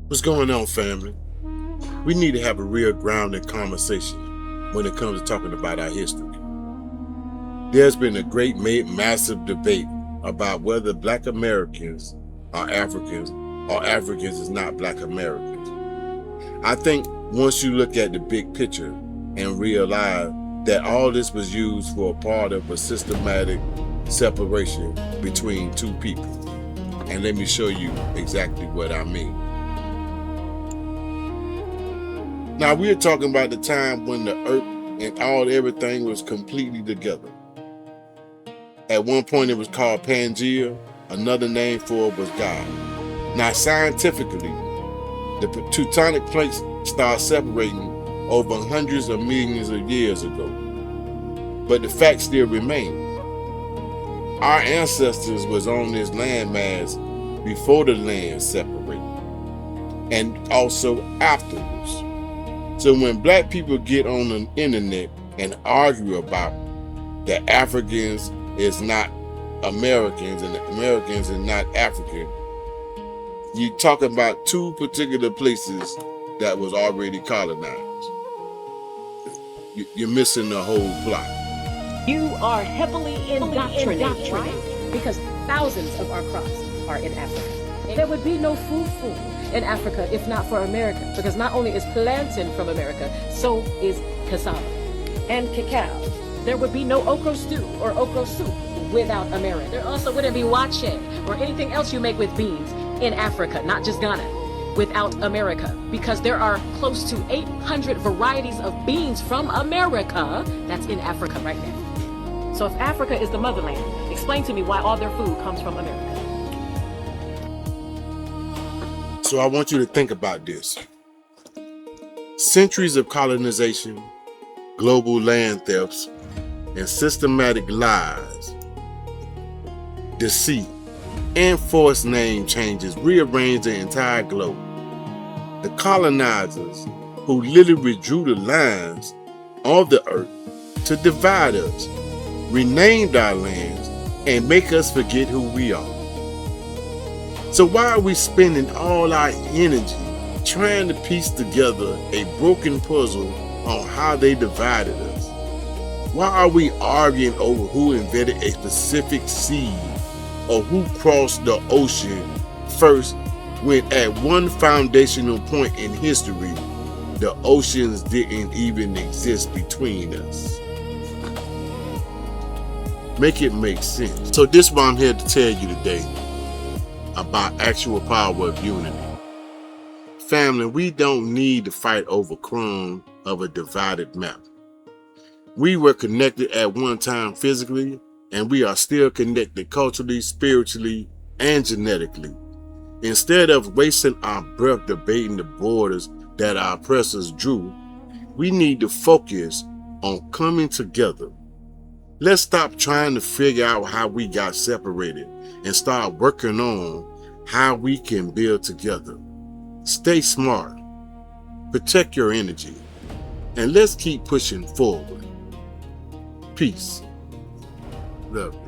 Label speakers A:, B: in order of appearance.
A: What's going on, family? We need to have a real grounded conversation when it comes to talking about our history. There's been a great, massive debate about whether Black Americans are Africans or Africans is not Black Americans. I think once you look at the big picture and realize that all this was used for a part of a systematic separation between two people. And let me show you exactly what I mean. Now we're talking about the time when the earth and everything was completely together. At one point it was called Pangea, another name for it was God. Now scientifically, the tectonic plates started separating over hundreds of millions of years ago. But the fact still remains. Our ancestors was on this landmass before the land separated, and also afterwards. So when Black people get on the internet and argue about that Africans is not Americans and Americans is not African, you talk about two particular places that was already colonized. You're missing the whole plot.
B: You are heavily indoctrinated because thousands of our crops are in Africa. There would be no food in Africa if not for America, because not only is plantain from America, so is cassava and cacao. There would be no okra stew or okra soup without America. There also wouldn't be wache or anything else you make with beans in Africa, not just Ghana, without America, because there are close to 800 varieties of beans from America that's in Africa right now. So if Africa is the motherland, explain to me why all their food comes from America.
A: So I want you to think about this. Centuries of colonization, global land thefts, and systematic lies, deceit, and forced name changes rearranged the entire globe. The colonizers, who literally drew the lines of the earth to divide us, renamed our lands, and make us forget who we are. So why are we spending all our energy trying to piece together a broken puzzle on how they divided us? Why are we arguing over who invented a specific seed or who crossed the ocean first, when at one foundational point in history, the oceans didn't even exist between us? Make it make sense. So this is what I'm here to tell you today about actual power of unity. Family, we don't need to fight over crumbs of a divided map. We were connected at one time physically, and we are still connected culturally, spiritually, and genetically. Instead of wasting our breath debating the borders that our oppressors drew, we need to focus on coming together. Let's stop trying to figure out how we got separated and start working on how we can build together. Stay smart, protect your energy, and let's keep pushing forward. Peace. Love you.